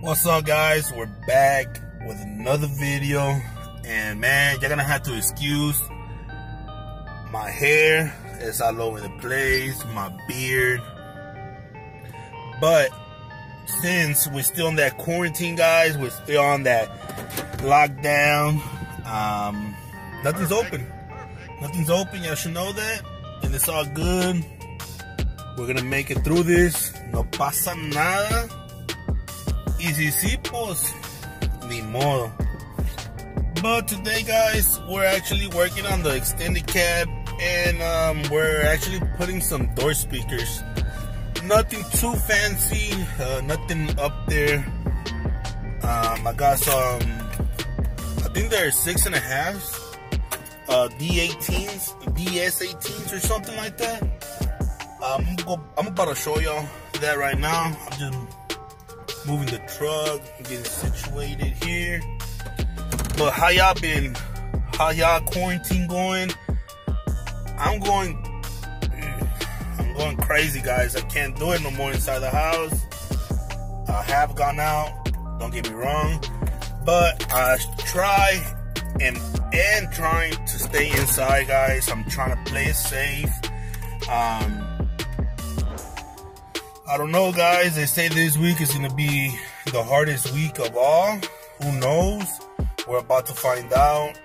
What's up, guys? We're back with another video, and man, you're gonna have to excuse my hair. It's all over the place, my beard. But since we're still in that quarantine, guys, we're still on that lockdown. Nothing's open. Nothing's open. Y'all should know that, and it's all good. We're gonna make it through this. No pasa nada. Easy pues, ni modo. But today, guys, we're actually working on the extended cab, and we're actually putting some door speakers. Nothing too fancy, nothing up there. I got some, I think they're 6.5 D18s, Ds18s or something like that. I'm about to show y'all that right now. I'm just moving the truck, getting situated here. But how y'all been? How y'all quarantine going? I'm going crazy, guys. I can't do it no more inside the house. I have gone out, don't get me wrong, but I try and trying to stay inside, guys. I'm trying to play it safe. I don't know, guys. They say this week is going to be the hardest week of all. Who knows? We're about to find out.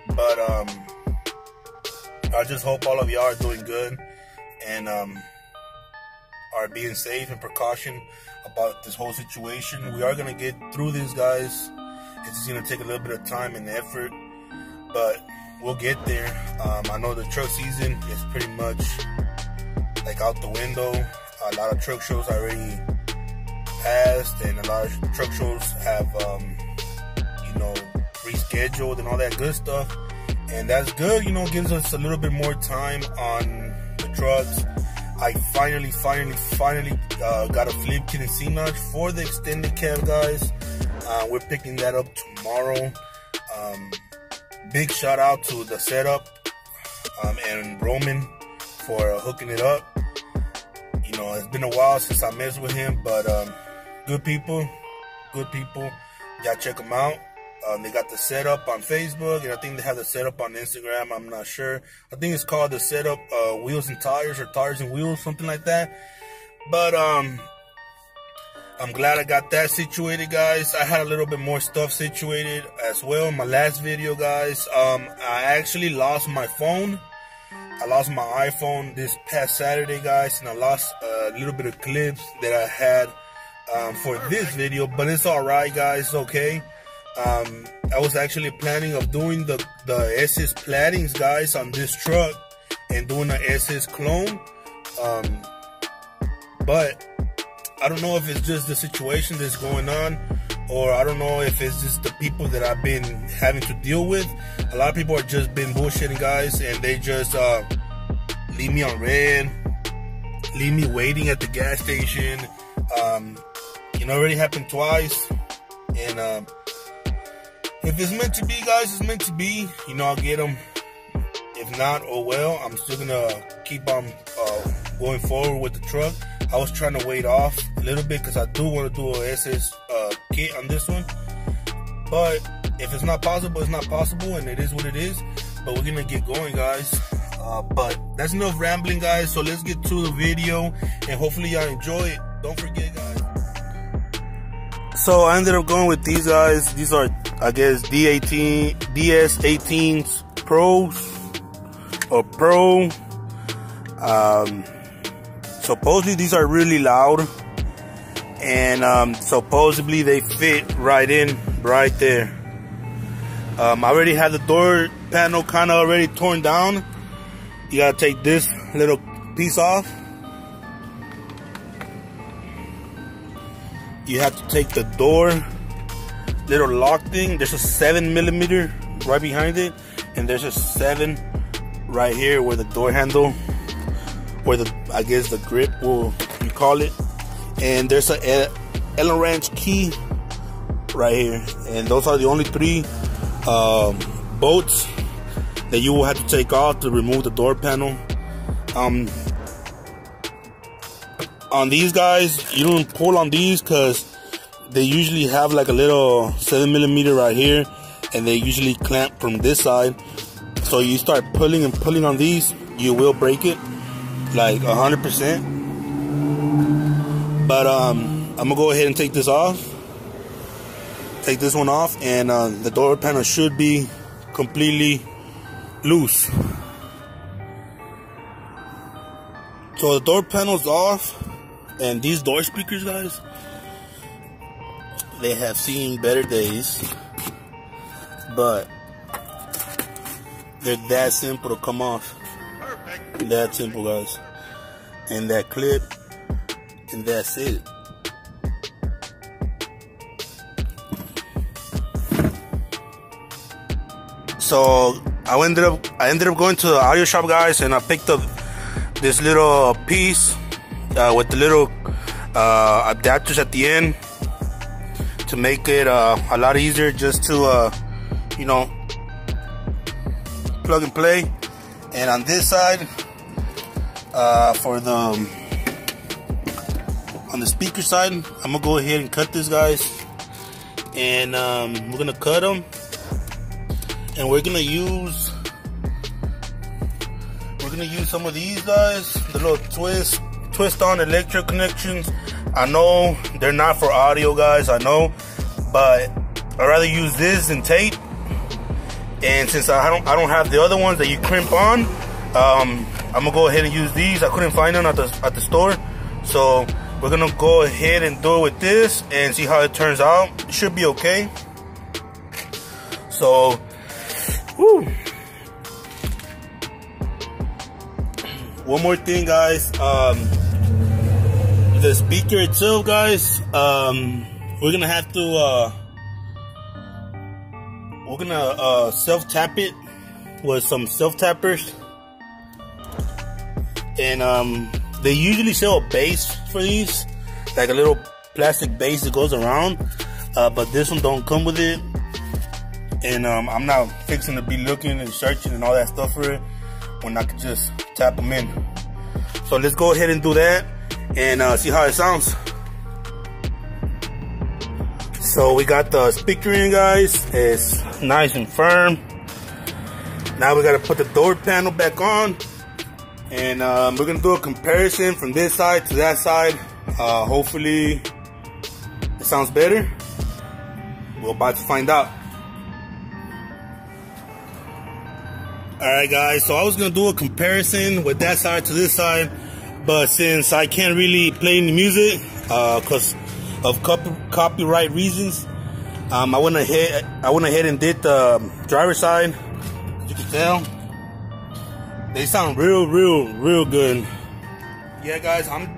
But I just hope all of y'all are doing good and are being safe and precaution about this whole situation. We are going to get through this, guys. It's just going to take a little bit of time and effort, but we'll get there. I know the truck season is pretty much like out the window. A lot of truck shows already passed, and a lot of truck shows have, rescheduled and all that good stuff. And that's good, gives us a little bit more time on the trucks. I finally got a flip kit and C-notch for the extended cab, guys. We're picking that up tomorrow. Big shout out to the setup and Roman for hooking it up. It's been a while since I messed with him, but good people. Y'all check them out. They got the setup on Facebook, and I think they have the setup on Instagram. I'm not sure. I think it's called the setup Wheels and Tires, or Tires and Wheels, something like that. But I'm glad I got that situated, guys. I had a little bit more stuff situated as well in my last video, guys. I actually lost my phone. I lost my iPhone this past Saturday, guys, and I lost a little bit of clips that I had for this video, but it's alright, guys. It's okay. I was actually planning of doing the SS plattings, guys, on this truck and doing an SS clone, but I don't know if it's just the situation that's going on, or I don't know if it's just the people that I've been having to deal with. A lot of people are just been bullshitting, guys, and they just leave me on red, leave me waiting at the gas station. It already happened twice, and if it's meant to be, guys, it's meant to be. I'll get them. If not, oh well. I'm still gonna keep on going forward with the truck. I was trying to wait off a little bit because I do want to do a SS kit on this one. But if it's not possible, it's not possible, and it is what it is. But we're gonna get going, guys. But that's enough rambling, guys. So let's get to the video, and hopefully y'all enjoy it. Don't forget, guys. So I ended up going with these, guys. These are, I guess, DS18s Pros or Pro. Supposedly these are really loud, and supposedly they fit right in right there. I already had the door panel kind of already torn down. You gotta take this little piece off. You have to take the door little lock thing. There's a 7mm right behind it, and there's a 7 right here where the door handle, where I guess the grip will you call it, and there's a Allen wrench key right here, and those are the only 3 bolts that you will have to take off to remove the door panel. On these, guys, you don't pull on these because they usually have like a little 7mm right here, and they usually clamp from this side. So you start pulling and pulling on these, you will break it like 100%. But I'm gonna go ahead and take this off. Take this one off, and the door panel should be completely loose. So the door panel's off, and these door speakers, guys, they have seen better days, but they're that simple to come off. That simple, guys. And that clip, and that's it. So I ended up going to the audio shop, guys, and I picked up this little piece with the little adapters at the end to make it a lot easier, just to you know, plug and play. And on this side, for the on the speaker side, I'm gonna go ahead and cut this, guys, and we're gonna cut them, and we're gonna use some of these, guys, the little twist on electric connections. I know they're not for audio, guys, I know, but I'd rather use this than tape. And since I don't have the other ones that you crimp on, I'm gonna go ahead and use these. I couldn't find them at the store, so we're gonna go ahead and do it with this and see how it turns out. It should be okay. So, whew. One more thing, guys. The speaker itself, guys, we're gonna have to self-tap it with some self-tappers. And they usually sell a base for these, like a little plastic base that goes around, but this one don't come with it. And I'm not fixing to be looking and searching and all that stuff for it when I could just tap them in. So let's go ahead and do that and see how it sounds. So we got the speaker in, guys. It's nice and firm. Now we gotta put the door panel back on, and we're gonna do a comparison from this side to that side. Hopefully it sounds better. We're about to find out. Alright, guys, so I was gonna do a comparison with that side to this side, but since I can't really play any music because of copyright reasons, I went ahead and did the driver's side. As you can tell, they sound real good. Yeah, guys, I'm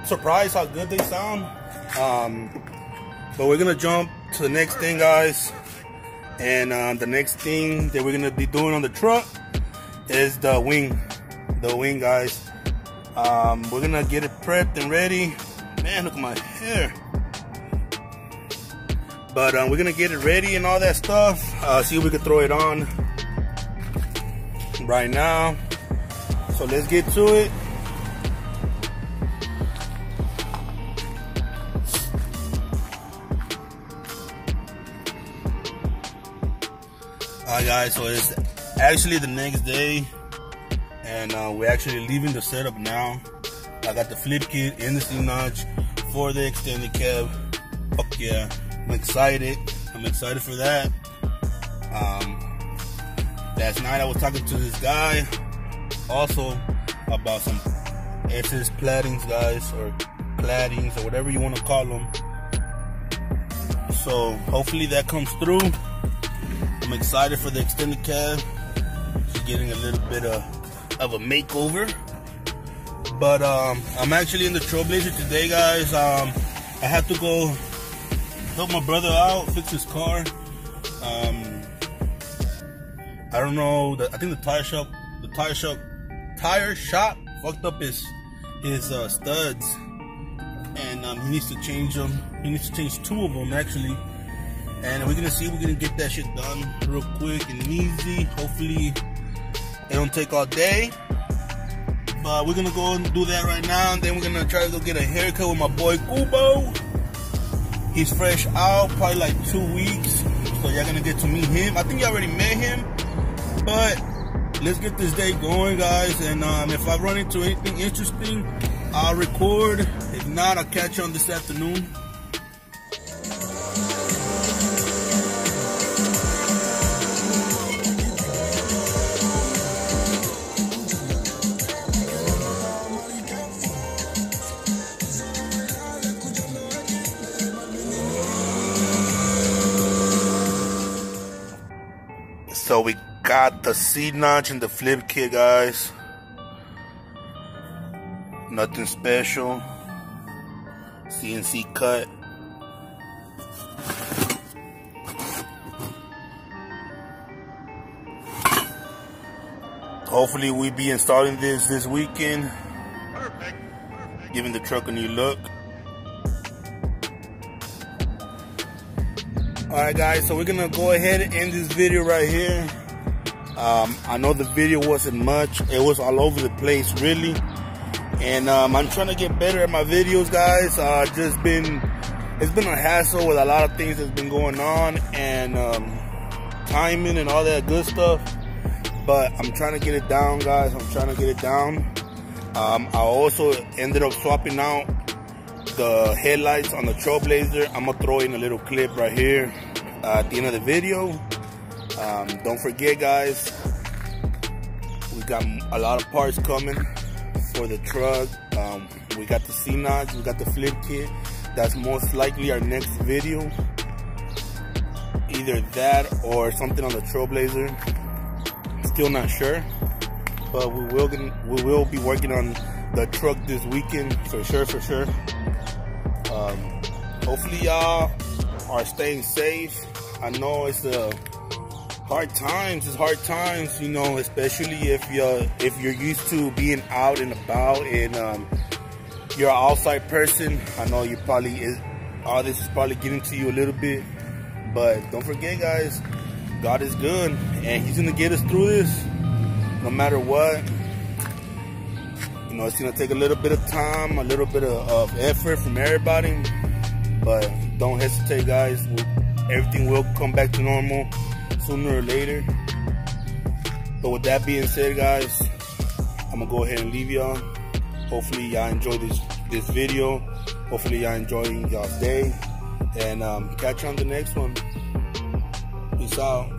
surprised how good they sound. But we're gonna jump to the next thing, guys. And the next thing that we're gonna be doing on the truck is the wing, guys. We're gonna get it prepped and ready. Man, look at my hair. But we're gonna get it ready and all that stuff. See if we can throw it on right now. So let's get to it. Alright, guys, so it's actually the next day, and we're actually leaving the setup now. I got the flip kit in the seam notch for the extended cab. Fuck yeah, I'm excited for that. Last night I was talking to this guy also about some SS plattings, guys, or claddings, or whatever you want to call them. So hopefully that comes through. I'm excited for the extended cab. She's getting a little bit of a makeover. But I'm actually in the Trailblazer today, guys. I have to go help my brother out, fix his car. I don't know. I think the tire shop fucked up his studs, and he needs to change them. He needs to change 2 of them actually. And we're gonna see if we're gonna get that shit done real quick and easy. Hopefully it don't take all day. But we're gonna go and do that right now, and then we're gonna try to go get a haircut with my boy Kubo. He's fresh out, probably like 2 weeks. So y'all gonna get to meet him. I think you already met him, but let's get this day going, guys. And if I run into anything interesting, I'll record. If not, I'll catch you on this afternoon. So we got the seat notch and the flip kit, guys. Nothing special. CNC cut. Hopefully we'll be installing this weekend. Perfect. Giving the truck a new look. Alright guys, so we're gonna go ahead and end this video right here. I know the video wasn't much. It was all over the place, really. And I'm trying to get better at my videos, guys. It's been a hassle with a lot of things that's been going on, and timing and all that good stuff. But I'm trying to get it down, guys. I'm trying to get it down. I also ended up swapping out the headlights on the Trailblazer. I'm gonna throw in a little clip right here at the end of the video. Don't forget, guys, we got a lot of parts coming for the truck. We got the C-notch, we got the flip kit. That's most likely our next video. Either that or something on the Trailblazer. Still not sure, but we will be working on the truck this weekend for sure. Hopefully y'all are staying safe. I know it's hard times. It's hard times, you know, especially if you're used to being out and about, and you're an outside person. I know you probably all this is probably getting to you a little bit, but don't forget, guys, God is good, and He's gonna get us through this, no matter what. You know, it's gonna take a little bit of time, a little bit of effort from everybody, but don't hesitate, guys. Everything will come back to normal sooner or later. But with that being said, guys, I'm gonna go ahead and leave y'all. Hopefully y'all enjoy this video. Hopefully y'all enjoying y'all's day, and catch you on the next one. Peace out.